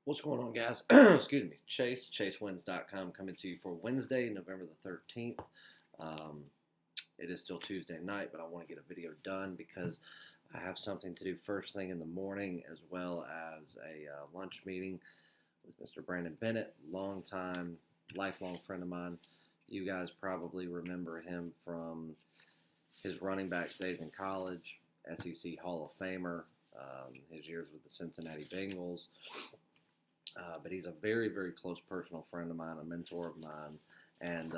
What's going on, guys? Excuse me. ChaseWins.com coming to you for Wednesday, November the 13th. Um, it is still Tuesday night, but I want to get a video done because I have something to do first thing in the morning as well as a lunch meeting with Mr. Brandon Bennett, longtime, lifelong friend of mine. You guys probably remember him from his running back days in college, SEC Hall of Famer, his years with the Cincinnati Bengals. But he's a very, very close personal friend of mine, a mentor of mine, and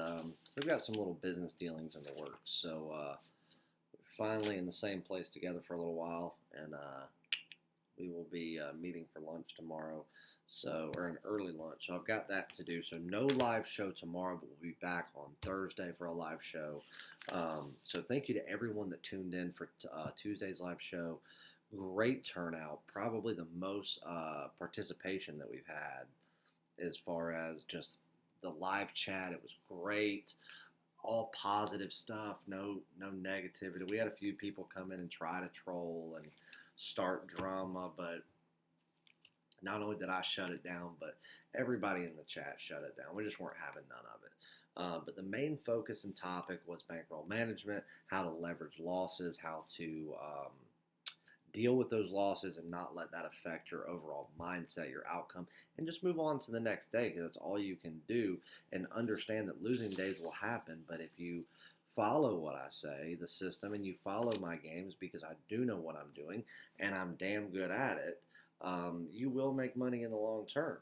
we've got some little business dealings in the works. So we're finally in the same place together for a little while, and we will be meeting for lunch tomorrow. So, or an early lunch. So I've got that to do. So no live show tomorrow, but we'll be back on Thursday for a live show. So thank you to everyone that tuned in for Tuesday's live show. Great turnout, probably the most participation that we've had as far as just the live chat. It was great, all positive stuff, no negativity. We had a few people come in and try to troll and start drama, but not only did I shut it down, but everybody in the chat shut it down. We just weren't having none of it. But the main focus and topic was bankroll management, how to leverage losses, how to deal with those losses and not let that affect your overall mindset, your outcome, and just move on to the next day because that's all you can do. And understand that losing days will happen, but if you follow what I say, the system, and you follow my games because I do know what I'm doing and I'm damn good at it, you will make money in the long term.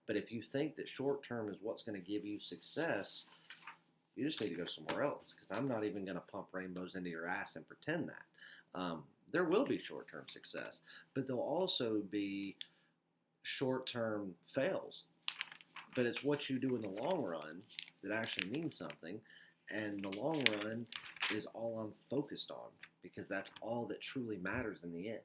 But if you think that short term is what's going to give you success, you just need to go somewhere else because I'm not even going to pump rainbows into your ass and pretend that. There will be short-term success, but there'll also be short-term fails. But it's what you do in the long run that actually means something, and the long run is all I'm focused on because that's all that truly matters in the end.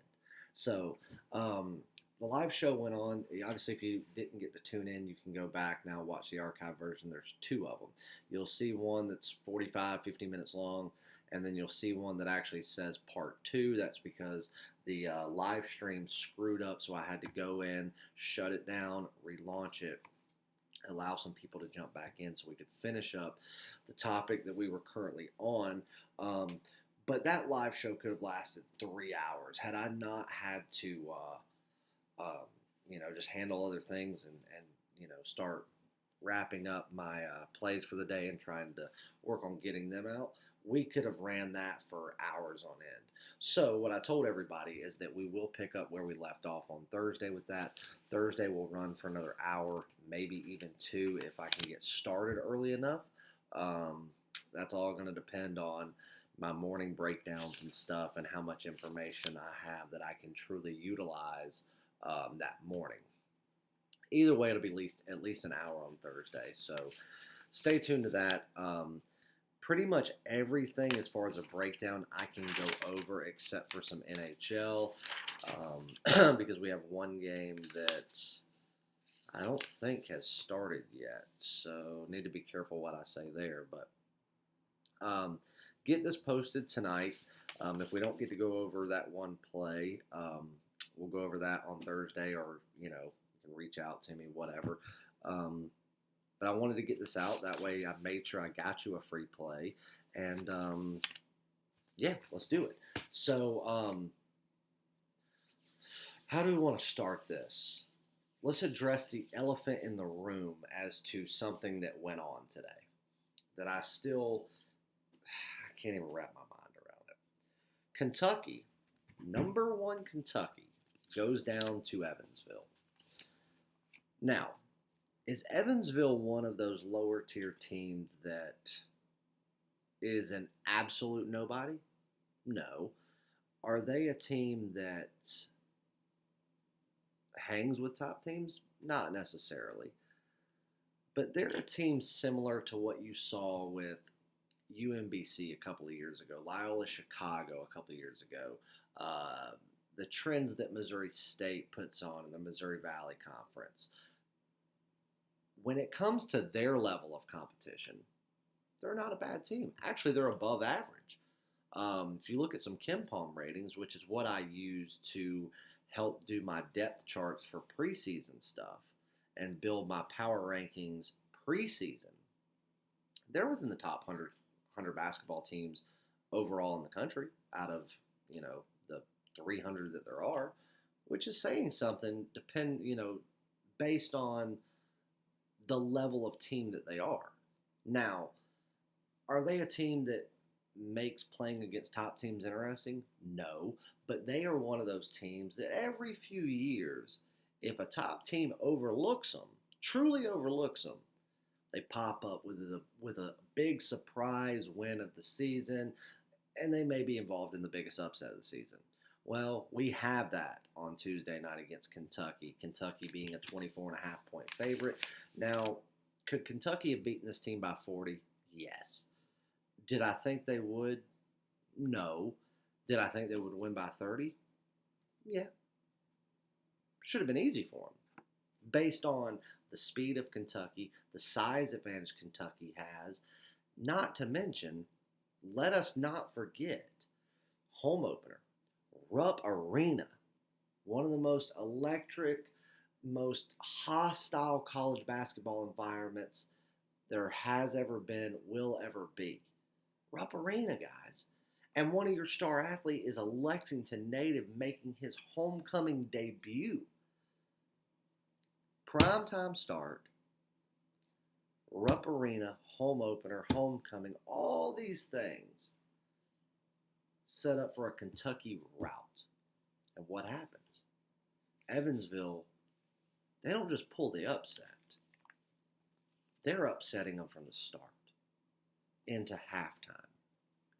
So the live show went on. Obviously, if you didn't get to tune in, you can go back now, watch the archive version. There's two of them. You'll see one that's 45, 50 minutes long, and then you'll see one that actually says part two. That's because the live stream screwed up, so I had to go in, shut it down, relaunch it, allow some people to jump back in so we could finish up the topic that we were currently on. But that live show could have lasted 3 hours had I not had to, just handle other things and start wrapping up my plays for the day and trying to work on getting them out. We could have ran that for hours on end. So what I told everybody is that we will pick up where we left off on Thursday with that. Thursday will run for another hour, maybe even two if I can get started early enough. That's all going to depend on my morning breakdowns and stuff and how much information I have that I can truly utilize that morning. Either way, it'll be at least an hour on Thursday. So stay tuned to that. Pretty much everything as far as a breakdown I can go over except for some NHL because we have one game that I don't think has started yet. So need to be careful what I say there. But get this posted tonight. If we don't get to go over that one play, we'll go over that on Thursday or, you can reach out to me, whatever. But I wanted to get this out. That way I made sure I got you a free play. And, let's do it. So, how do we want to start this? Let's address the elephant in the room as to something that went on today that I can't even wrap my mind around it. Kentucky, number one Kentucky, goes down to Evansville. Now, is Evansville one of those lower tier teams that is an absolute nobody? No. Are they a team that hangs with top teams? Not necessarily. But they're a team similar to what you saw with UMBC a couple of years ago, Loyola Chicago a couple of years ago, the trends that Missouri State puts on in the Missouri Valley Conference. When it comes to their level of competition, they're not a bad team. Actually, they're above average. If you look at some KenPom ratings, which is what I use to help do my depth charts for preseason stuff and build my power rankings preseason, they're within the top 100 basketball teams overall in the country out of, the 300 that there are, which is saying something based on the level of team that they are. Now, are they a team that makes playing against top teams interesting? No, but they are one of those teams that every few years, if a top team overlooks them, truly overlooks them, they pop up with a big surprise win of the season, and they may be involved in the biggest upset of the season. Well, we have that on Tuesday night against Kentucky. Kentucky being a 24.5-point favorite. Now, could Kentucky have beaten this team by 40? Yes. Did I think they would? No. Did I think they would win by 30? Yeah. Should have been easy for them. Based on the speed of Kentucky, the size advantage Kentucky has, not to mention, let us not forget, home opener, Rupp Arena, one of the most electric, most hostile college basketball environments there has ever been, will ever be. Rupp Arena, guys. And one of your star athletes is a Lexington native making his homecoming debut. Primetime start, Rupp Arena, home opener, homecoming, all these things set up for a Kentucky rout. And what happens? Evansville, they don't just pull the upset. They're upsetting them from the start, into halftime,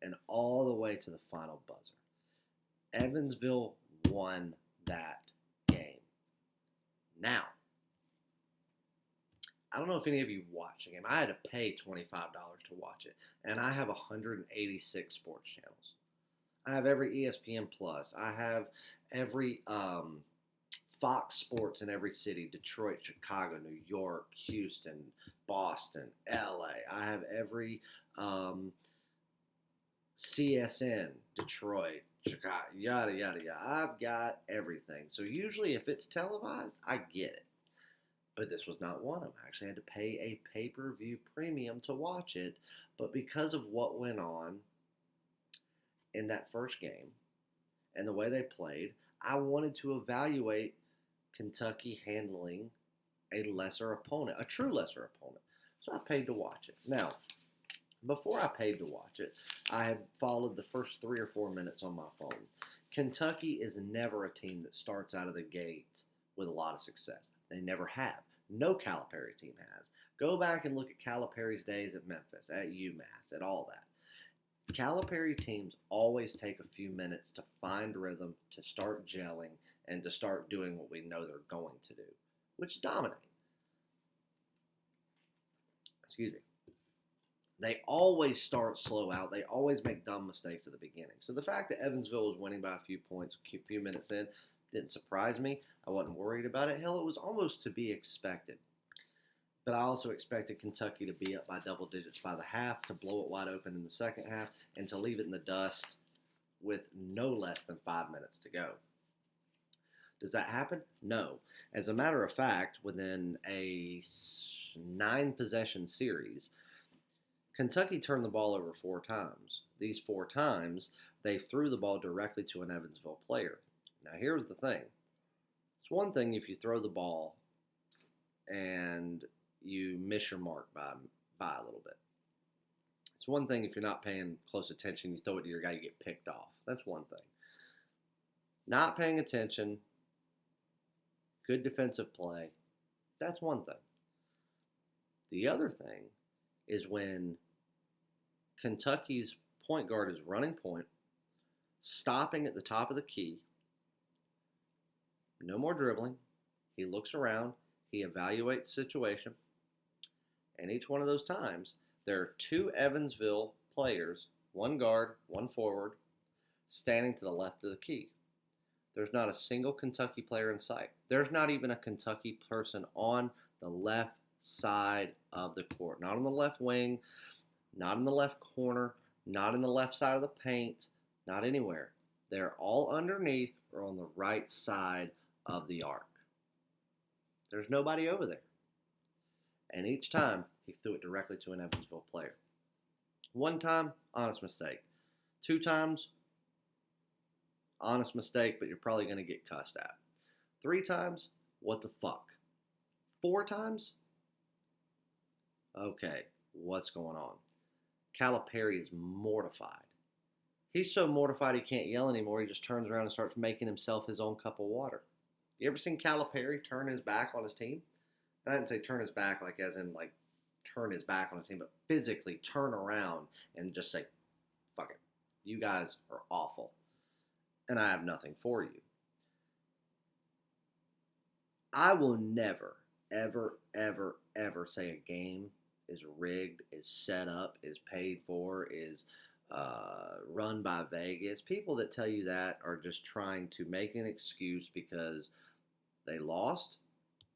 and all the way to the final buzzer. Evansville won that game. Now, I don't know if any of you watched the game. I had to pay $25 to watch it, and I have 186 sports channels. I have every ESPN Plus. I have every Fox Sports in every city: Detroit, Chicago, New York, Houston, Boston, LA. I have every CSN, Detroit, Chicago, yada, yada, yada. I've got everything. So usually if it's televised, I get it. But this was not one of them. I actually had to pay a pay-per-view premium to watch it. But because of what went on in that first game and the way they played, I wanted to evaluate Kentucky handling a lesser opponent, a true lesser opponent. So I paid to watch it. Now, before I paid to watch it, I had followed the first 3 or 4 minutes on my phone. Kentucky is never a team that starts out of the gate with a lot of success. They never have. No Calipari team has. Go back and look at Calipari's days at Memphis, at UMass, at all that. Calipari teams always take a few minutes to find rhythm, to start gelling, and to start doing what we know they're going to do, which is dominate. Excuse me. They always start slow out. They always make dumb mistakes at the beginning. So the fact that Evansville was winning by a few points a few minutes in didn't surprise me. I wasn't worried about it. Hell, it was almost to be expected. But I also expected Kentucky to be up by double digits by the half, to blow it wide open in the second half, and to leave it in the dust with no less than 5 minutes to go. Does that happen? No. As a matter of fact, within a 9-possession series, Kentucky turned the ball over 4 times. These 4 times, they threw the ball directly to an Evansville player. Now, here's the thing. It's one thing if you throw the ball and you miss your mark by a little bit. It's one thing if you're not paying close attention, you throw it to your guy, you get picked off. That's one thing. Not paying attention, good defensive play, that's one thing. The other thing is when Kentucky's point guard is running point, stopping at the top of the key, no more dribbling, he looks around, he evaluates the situation, and each one of those times, there are 2 Evansville players, 1 guard, 1 forward, standing to the left of the key. There's not a single Kentucky player in sight. There's not even a Kentucky person on the left side of the court. Not on the left wing, not in the left corner, not in the left side of the paint, not anywhere. They're all underneath, are on the right side of the arc. There's nobody over there. And each time, he threw it directly to an Evansville player. One time, honest mistake. 2 times, honest mistake, but you're probably going to get cussed at. 3 times, what the fuck? 4 times, okay, what's going on? Calipari is mortified. He's so mortified he can't yell anymore, he just turns around and starts making himself his own cup of water. You ever seen Calipari turn his back on his team? I didn't say turn his back like as in like turn his back on his team, but physically turn around and just say, fuck it. You guys are awful. And I have nothing for you. I will never, ever, ever, ever say a game is rigged, is set up, is paid for, is run by Vegas. People that tell you that are just trying to make an excuse because they lost.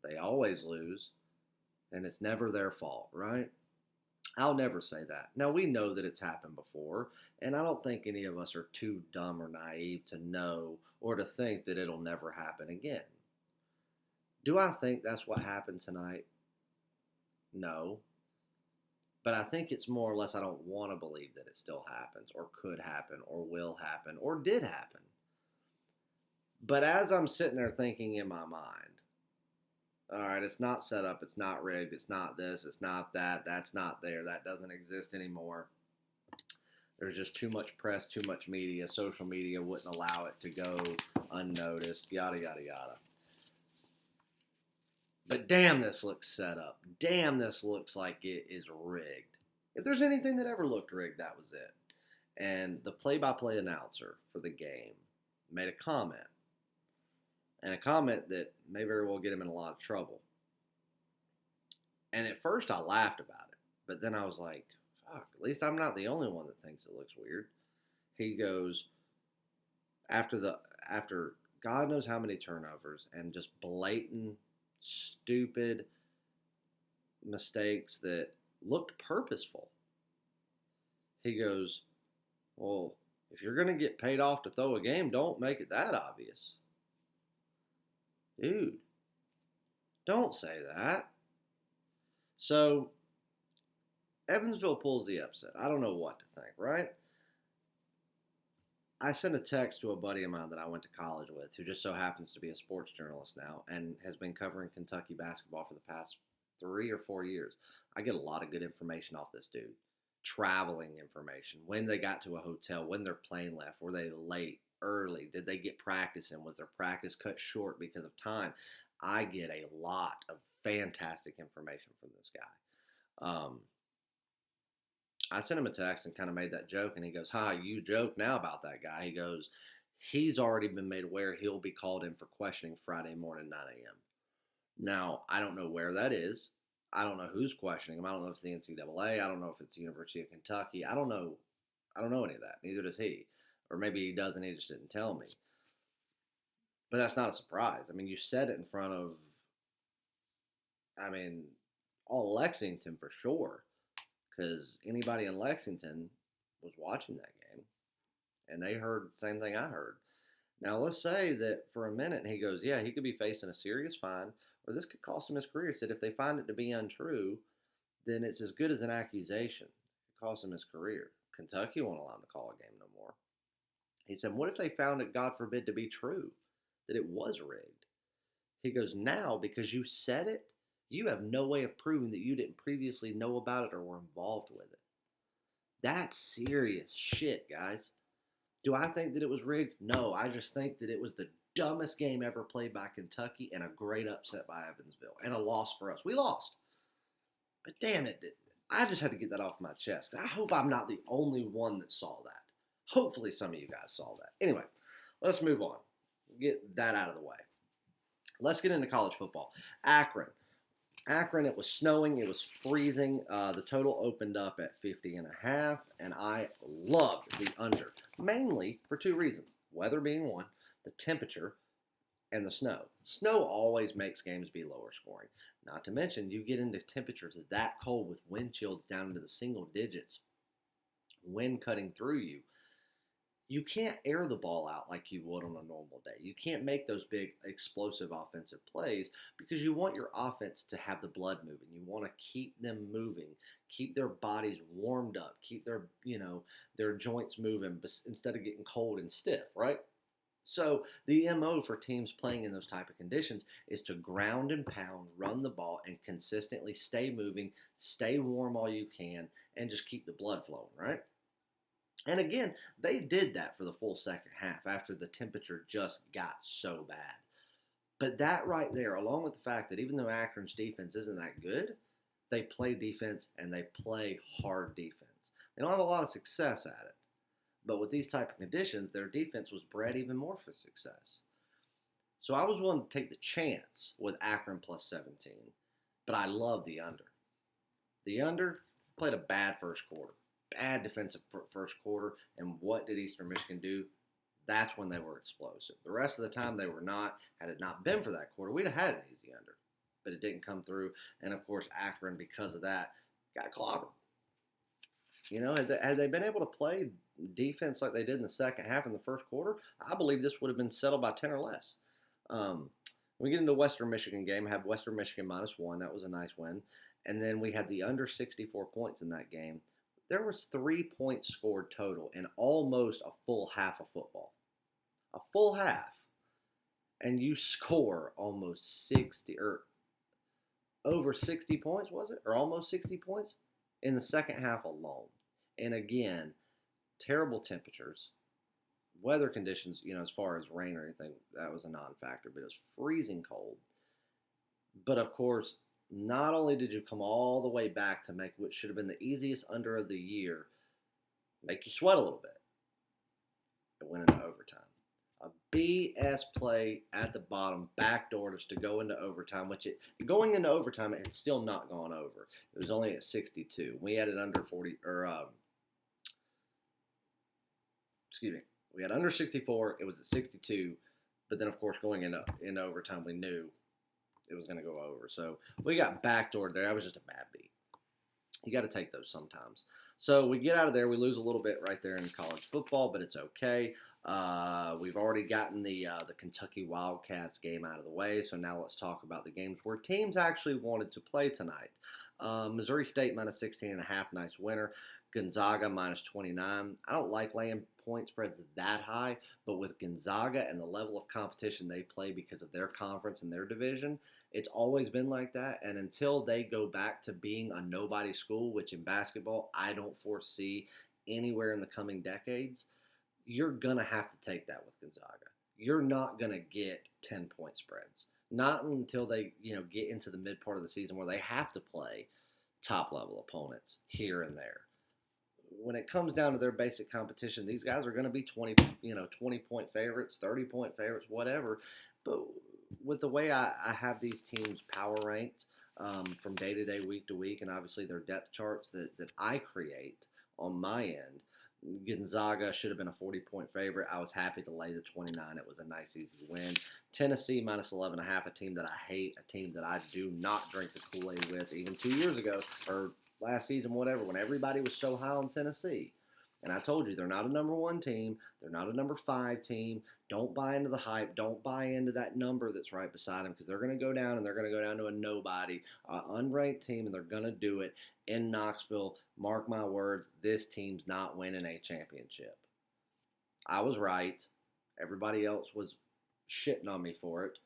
They always lose. And it's never their fault, right? I'll never say that. Now, we know that it's happened before, and I don't think any of us are too dumb or naive to know or to think that it'll never happen again. Do I think that's what happened tonight? No. But I think it's more or less I don't want to believe that it still happens or could happen or will happen or did happen. But as I'm sitting there thinking in my mind, all right, it's not set up, it's not rigged, it's not this, it's not that, that's not there, that doesn't exist anymore. There's just too much press, too much media. Social media wouldn't allow it to go unnoticed, yada, yada, yada. But damn, this looks set up. Damn, this looks like it is rigged. If there's anything that ever looked rigged, that was it. And the play-by-play announcer for the game made a comment. And a comment that may very well get him in a lot of trouble. And at first I laughed about it. But then I was like, fuck, at least I'm not the only one that thinks it looks weird. He goes, after God knows how many turnovers and just blatant, stupid mistakes that looked purposeful. He goes, well, if you're going to get paid off to throw a game, don't make it that obvious. Dude, don't say that. So, Evansville pulls the upset. I don't know what to think, right? I sent a text to a buddy of mine that I went to college with who just so happens to be a sports journalist now and has been covering Kentucky basketball for the past 3 or 4 years. I get a lot of good information off this dude. Traveling information. When they got to a hotel, when their plane left, were they late, early? Did they get practice in? Was their practice cut short because of time? I get a lot of fantastic information from this guy. I sent him a text and kind of made that joke, and he goes, you joke now about that guy. He goes, he's already been made aware he'll be called in for questioning Friday morning, 9 a.m. Now, I don't know where that is. I don't know who's questioning him. I don't know if it's the NCAA. I don't know if it's the University of Kentucky. I don't know any of that. Neither does he. Or maybe he does and he just didn't tell me. But that's not a surprise. I mean, you said it in front of, all Lexington for sure. Because anybody in Lexington was watching that game. And they heard the same thing I heard. Now, let's say that for a minute he goes, yeah, he could be facing a serious fine, or this could cost him his career. He said if they find it to be untrue, then it's as good as an accusation. It costs him his career. Kentucky won't allow him to call a game no more. He said, what if they found it, God forbid, to be true, that it was rigged? He goes, now, because you said it, you have no way of proving that you didn't previously know about it or were involved with it. That's serious shit, guys. Do I think that it was rigged? No, I just think that it was the dumbest game ever played by Kentucky and a great upset by Evansville and a loss for us. We lost. But damn it, I just had to get that off my chest. I hope I'm not the only one that saw that. Hopefully some of you guys saw that. Anyway, let's move on. Get that out of the way. Let's get into college football. Akron, it was snowing. It was freezing. The total opened up at 50.5, and I loved the under, mainly for 2 reasons. Weather being one, the temperature, and the snow. Snow always makes games be lower scoring. Not to mention, you get into temperatures that cold with wind chills down into the single digits, wind cutting through you. you can't air the ball out like you would on a normal day. You can't make those big explosive offensive plays because you want your offense to have the blood moving. You want to keep them moving, keep their bodies warmed up, keep their joints moving instead of getting cold and stiff, right? So the MO for teams playing in those type of conditions is to ground and pound, run the ball, and consistently stay moving, stay warm all you can, and just keep the blood flowing, right? And again, they did that for the full second half after the temperature just got so bad. But that right there, along with the fact that even though Akron's defense isn't that good, they play defense and they play hard defense. They don't have a lot of success at it. But with these type of conditions, their defense was bred even more for success. So I was willing to take the chance with Akron plus 17, but I love the under. The under played a bad first quarter, bad defensive first quarter, and what did Eastern Michigan do? That's when they were explosive. The rest of the time they were not. Had it not been for that quarter, we'd have had an easy under, but it didn't come through. And of course, Akron, because of that, got clobbered. Had they been able to play defense like they did in the second half in the first quarter, I believe this would have been settled by 10 or less. We get into Western Michigan game, have Western Michigan -1. That was a nice win. And then we had the under 64 points in that game. There was 3 points scored total in almost a full half of football. A full half. And you score almost 60 or over 60 points, was it? Or almost 60 points in the second half alone. And again, terrible temperatures, weather conditions, as far as rain or anything, that was a non-factor, but it was freezing cold. But of course, not only did you come all the way back to make what should have been the easiest under of the year, make you sweat a little bit, it went into overtime. A BS play at the bottom, backdoored us to go into overtime, going into overtime, it had still not gone over. It was only at 62. We had it under 40, we had under 64. It was at 62. But then, of course, going into overtime, we knew it was going to go over. So we got backdoored there. That was just a bad beat. You got to take those sometimes. So we get out of there. We lose a little bit right there in college football, but it's okay. We've already gotten the Kentucky Wildcats game out of the way. So now let's talk about the games where teams actually wanted to play tonight. Missouri State -16.5, nice winner. Gonzaga -29. I don't like laying point spreads that high, but with Gonzaga and the level of competition they play because of their conference and their division, it's always been like that. And until they go back to being a nobody school, which in basketball I don't foresee anywhere in the coming decades, you're going to have to take that with Gonzaga. You're not going to get 10-point spreads. Not until they, get into the mid part of the season where they have to play top-level opponents here and there. When it comes down to their basic competition, these guys are going to be 20-point favorites, 30-point favorites, whatever. But with the way I have these teams power ranked from day to day, week to week, and obviously their depth charts that I create on my end, Gonzaga should have been a 40-point favorite. I was happy to lay the 29. It was a nice, easy win. Tennessee -11.5, a team that I hate, a team that I do not drink the Kool-Aid with, even 2 years ago, or last season, whatever, when everybody was so high on Tennessee. And I told you, they're not a number 1 team. They're not a number 5 team. Don't buy into the hype. Don't buy into that number that's right beside them, because they're going to go down, and they're going to go down to a nobody, unranked team, and they're going to do it in Knoxville. Mark my words, this team's not winning a championship. I was right. Everybody else was shitting on me for it.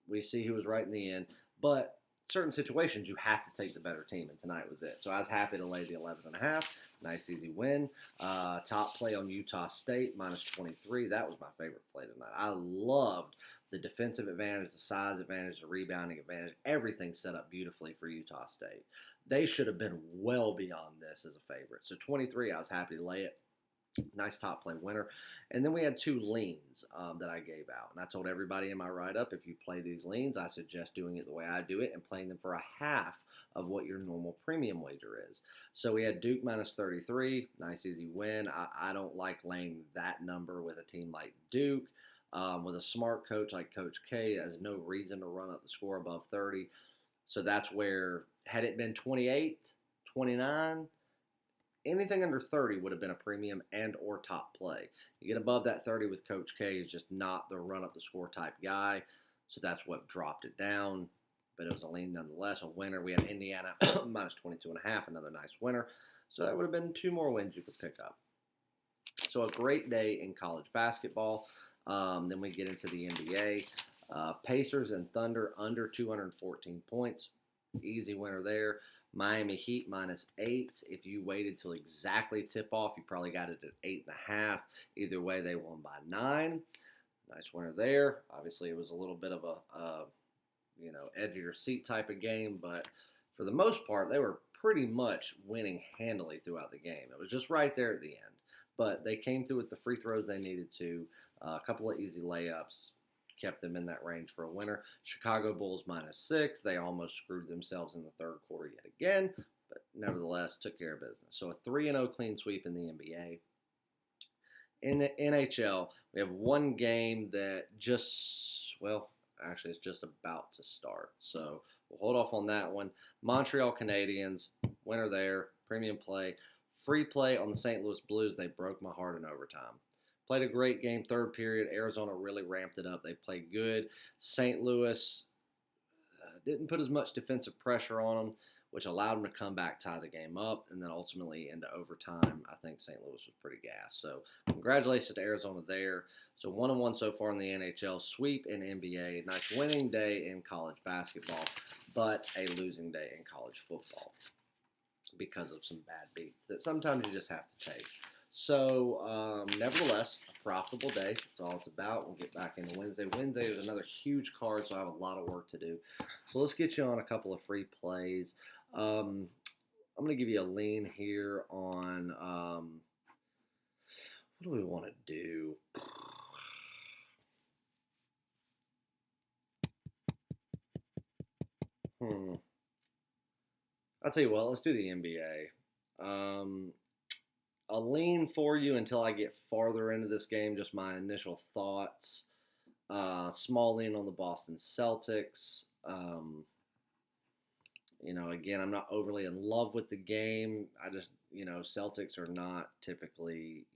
We see who was right in the end. But certain situations, you have to take the better team, and tonight was it. So I was happy to lay the 11.5. Nice, easy win. Top play on Utah State, -23. That was my favorite play tonight. I loved the defensive advantage, the size advantage, the rebounding advantage. Everything set up beautifully for Utah State. They should have been well beyond this as a favorite. So 23, I was happy to lay it. Nice top play winner. And then we had 2 leans that I gave out. And I told everybody in my write-up, if you play these leans, I suggest doing it the way I do it and playing them for a half of what your normal premium wager is. So we had Duke -33. Nice, easy win. I don't like laying that number with a team like Duke. With a smart coach like Coach K, there's no reason to run up the score above 30. So that's where, had it been 28, 29, Anything under 30 would have been a premium and or top play. You get above that 30 with Coach K, is just not the run up the score type guy. So that's what dropped it down. But it was a lean nonetheless. A winner. We had Indiana minus 22.5, another nice winner. So that would have been 2 more wins you could pick up. So a great day in college basketball. Then we get into the NBA. Pacers and Thunder under 214 points. Easy winner there. Miami Heat -8. If you waited till exactly tip off, you probably got it at 8.5. Either way, they won by 9. Nice winner there. Obviously, it was a little bit of a edge of your seat type of game, but for the most part, they were pretty much winning handily throughout the game. It was just right there at the end, but they came through with the free throws they needed to. A couple of easy layups kept them in that range for a winner. Chicago Bulls -6. They almost screwed themselves in the third quarter yet again, but nevertheless took care of business. So a 3-0 clean sweep in the NBA. In the NHL, we have one game that actually it's just about to start. So we'll hold off on that one. Montreal Canadiens, winner there, premium play. Free play on the St. Louis Blues. They broke my heart in overtime. Played a great game, third period. Arizona really ramped it up. They played good. St. Louis didn't put as much defensive pressure on them, which allowed them to come back, tie the game up, and then ultimately into overtime. I think St. Louis was pretty gassed. So congratulations to Arizona there. So 1-1 so far in the NHL, sweep in NBA, nice winning day in college basketball, but a losing day in college football because of some bad beats that sometimes you just have to take. So, nevertheless, a profitable day. That's all it's about. We'll get back into Wednesday. Wednesday is another huge card, so I have a lot of work to do. So let's get you on a couple of free plays. I'm going to give you a lean here on what do we want to do? I'll tell you what, let's do the NBA. I'll lean for you until I get farther into this game, just my initial thoughts. Small lean on the Boston Celtics. Again, I'm not overly in love with the game. I just, Celtics are not typically,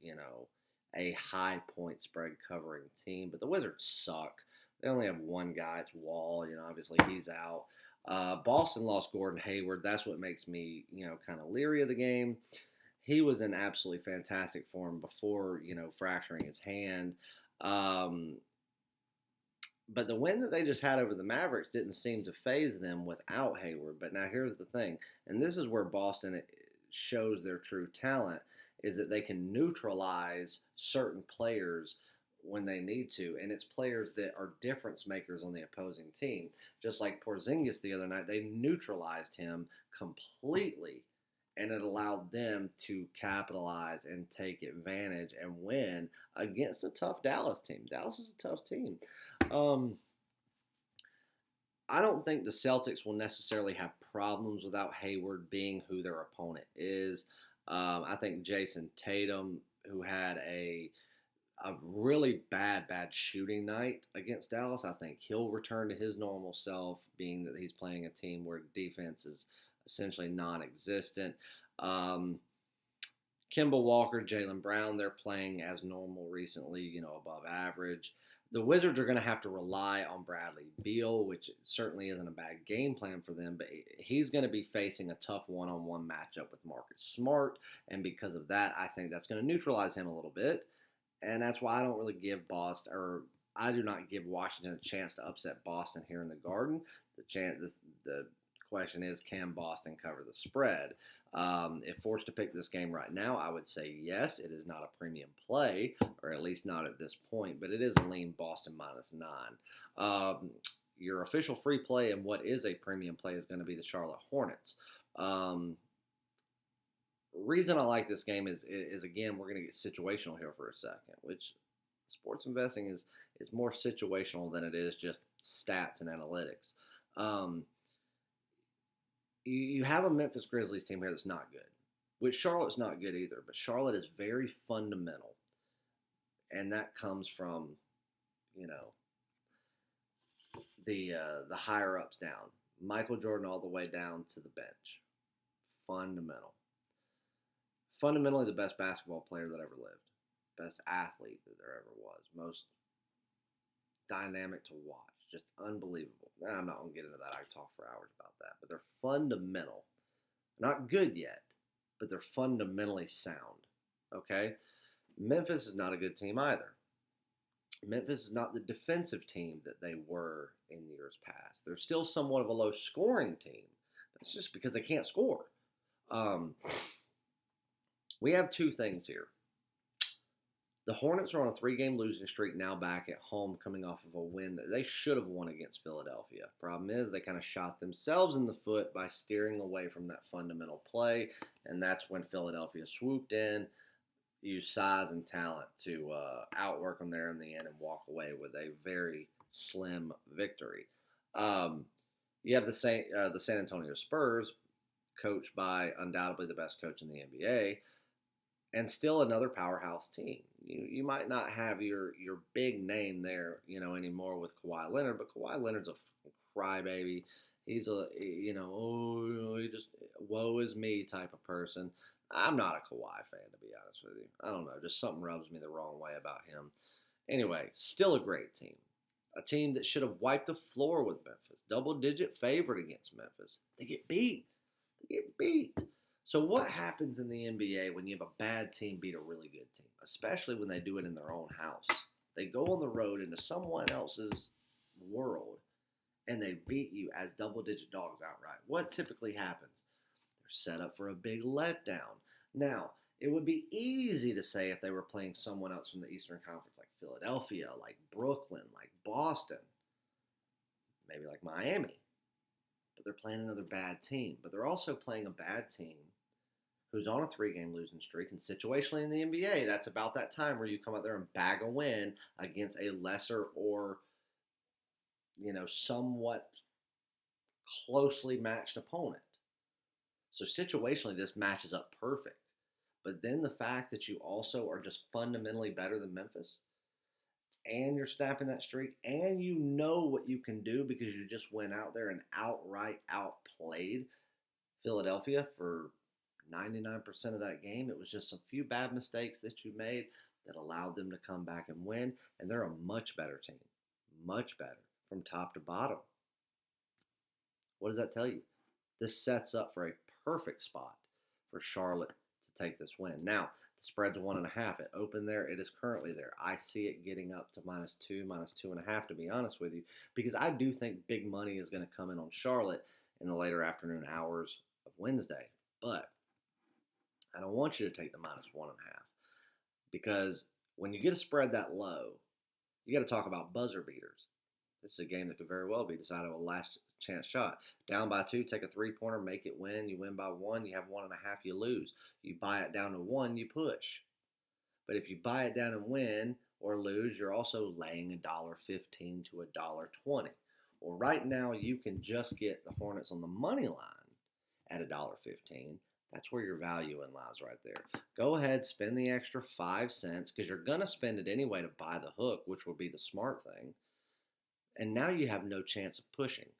a high point spread covering team, but the Wizards suck. They only have one guy, it's Wall. Obviously he's out. Boston lost Gordon Hayward. That's what makes me, kind of leery of the game. He was in absolutely fantastic form before, fracturing his hand. But the win that they just had over the Mavericks didn't seem to faze them without Hayward. But now here's the thing, and this is where Boston shows their true talent, is that they can neutralize certain players when they need to, and it's players that are difference makers on the opposing team. Just like Porzingis the other night, they neutralized him completely, and it allowed them to capitalize and take advantage and win against a tough Dallas team. Dallas is a tough team. I don't think the Celtics will necessarily have problems without Hayward being who their opponent is. I think Jason Tatum, who had a really bad shooting night against Dallas, I think he'll return to his normal self, being that he's playing a team where defense is essentially non-existent. Kemba Walker, Jaylen Brown, they're playing as normal recently, above average. The Wizards are going to have to rely on Bradley Beal, which certainly isn't a bad game plan for them, but he's going to be facing a tough one-on-one matchup with Marcus Smart, and because of that, I think that's going to neutralize him a little bit, and that's why I don't really give Boston, or I do not give Washington a chance to upset Boston here in the Garden. The question is, can Boston cover the spread? If forced to pick this game right now, I would say yes. It is not a premium play, or at least not at this point, but it is a lean Boston -9. Your official free play and what is a premium play is going to be the Charlotte Hornets. Reason I like this game is again, we're going to get situational here for a second, which sports investing is more situational than it is just stats and analytics. You have a Memphis Grizzlies team here that's not good, which Charlotte's not good either, but Charlotte is very fundamental, and that comes from, the higher ups down. Michael Jordan all the way down to the bench. Fundamental. Fundamentally, the best basketball player that ever lived, best athlete that there ever was, most dynamic to watch, just unbelievable. Now, I'm not gonna get into that. I could talk for hours about that, but they're fundamental. Not good yet, but they're fundamentally sound. Okay, Memphis is not a good team either. Memphis is not the defensive team that they were in years past. They're still somewhat of a low scoring team. That's just because they can't score. Um, we have two things here. The Hornets are on a 3-game losing streak now back at home coming off of a win that they should have won against Philadelphia. Problem is they kind of shot themselves in the foot by steering away from that fundamental play, and that's when Philadelphia swooped in, used size and talent to outwork them there in the end and walk away with a very slim victory. You have the San Antonio Spurs, coached by undoubtedly the best coach in the NBA, and still another powerhouse team. You might not have your big name there, anymore with Kawhi Leonard, but Kawhi Leonard's a crybaby. He's he just woe is me type of person. I'm not a Kawhi fan, to be honest with you. I don't know, just something rubs me the wrong way about him. Anyway, still a great team. A team that should have wiped the floor with Memphis. Double-digit favorite against Memphis. They get beat. So what happens in the NBA when you have a bad team beat a really good team, especially when they do it in their own house? They go on the road into someone else's world, and they beat you as double-digit dogs outright. What typically happens? They're set up for a big letdown. Now, it would be easy to say if they were playing someone else from the Eastern Conference, like Philadelphia, like Brooklyn, like Boston, maybe like Miami. But they're playing another bad team. But they're also playing a bad team who's on a 3-game losing streak. And situationally in the NBA, that's about that time where you come out there and bag a win against a lesser or, somewhat closely matched opponent. So situationally, this matches up perfect. But then the fact that you also are just fundamentally better than Memphis, and you're snapping that streak, and you know what you can do because you just went out there and outright outplayed Philadelphia for 99% of that game. It was just a few bad mistakes that you made that allowed them to come back and win, and they're a much better team. Much better from top to bottom. What does that tell you? This sets up for a perfect spot for Charlotte to take this win. Now, the spread's 1.5. It opened there. It is currently there. I see it getting up to -2, -2.5, to be honest with you, because I do think big money is going to come in on Charlotte in the later afternoon hours of Wednesday. But I don't want you to take the -1.5, because when you get a spread that low, you got to talk about buzzer beaters. This is a game that could very well be decided with a last chance shot. Down by 2, take a 3-pointer, make it win. You win by 1, you have 1.5, you lose. You buy it down to 1, you push. But if you buy it down and win or lose, you're also laying $1.15 to $1.20. Well, right now you can just get the Hornets on the money line at $1.15. That's where your value in lies right there. Go ahead, spend the extra 5 cents, because you're going to spend it anyway to buy the hook, which will be the smart thing. And now you have no chance of pushing.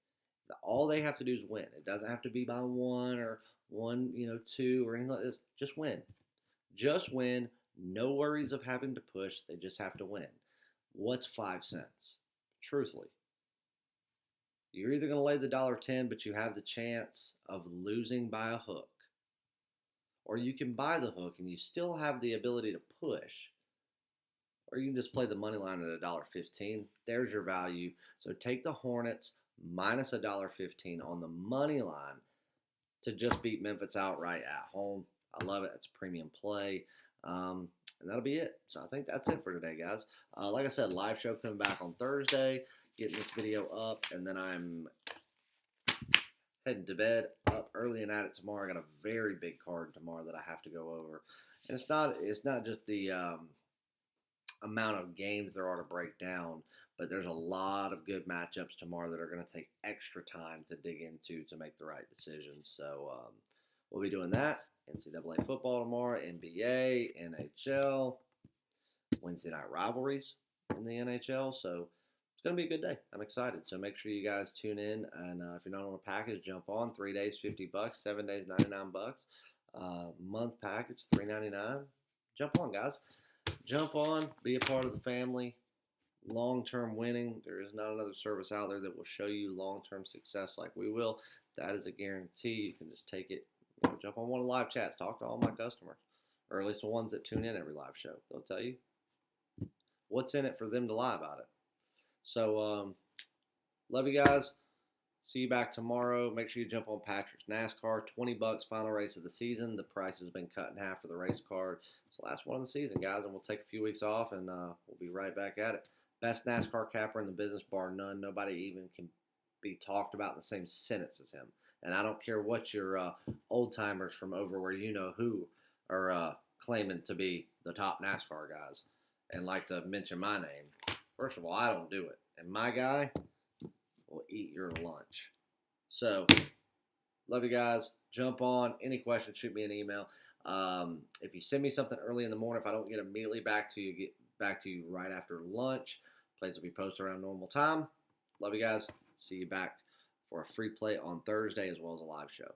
All they have to do is win. It doesn't have to be by 1 or 2 or anything like this. Just win. Just win. No worries of having to push. They just have to win. What's 5 cents? Truthfully. You're either going to lay the $1.10, but you have the chance of losing by a hook. Or you can buy the hook and you still have the ability to push. Or you can just play the money line at $1.15. There's your value. So take the Hornets minus $1.15 on the money line to just beat Memphis outright at home. I love it. It's a premium play. And that'll be it. So I think that's it for today, guys. Like I said, live show coming back on Thursday. Getting this video up, and then I'm heading to bed up early and at it tomorrow. I got a very big card tomorrow that I have to go over. And it's not just the amount of games there are to break down, but there's a lot of good matchups tomorrow that are going to take extra time to dig into to make the right decisions. So we'll be doing that. NCAA football tomorrow, NBA, NHL, Wednesday night rivalries in the NHL. So it's going to be a good day. I'm excited. So make sure you guys tune in. And if you're not on a package, jump on. 3 days, $50. 7 days, $99. month package, $3.99. Jump on, guys. Jump on. Be a part of the family. Long-term winning. There is not another service out there that will show you long-term success like we will. That is a guarantee. You can just take it. Jump on one of the live chats. Talk to all my customers, or at least the ones that tune in every live show. They'll tell you what's in it for them to lie about it. So, love you guys. See you back tomorrow. Make sure you jump on Patrick's NASCAR. $20 final race of the season. The price has been cut in half for the race card. It's the last one of the season, guys, and we'll take a few weeks off, and we'll be right back at it. Best NASCAR capper in the business, bar none. Nobody even can be talked about in the same sentence as him. And I don't care what your old-timers from over where you know who are claiming to be the top NASCAR guys and like to mention my name. First of all, I don't do it. And my guy will eat your lunch. So, love you guys. Jump on. Any questions, shoot me an email. If you send me something early in the morning, if I don't get immediately back to you, get back to you right after lunch. Plays will be posted around normal time. Love you guys. See you back for a free play on Thursday as well as a live show.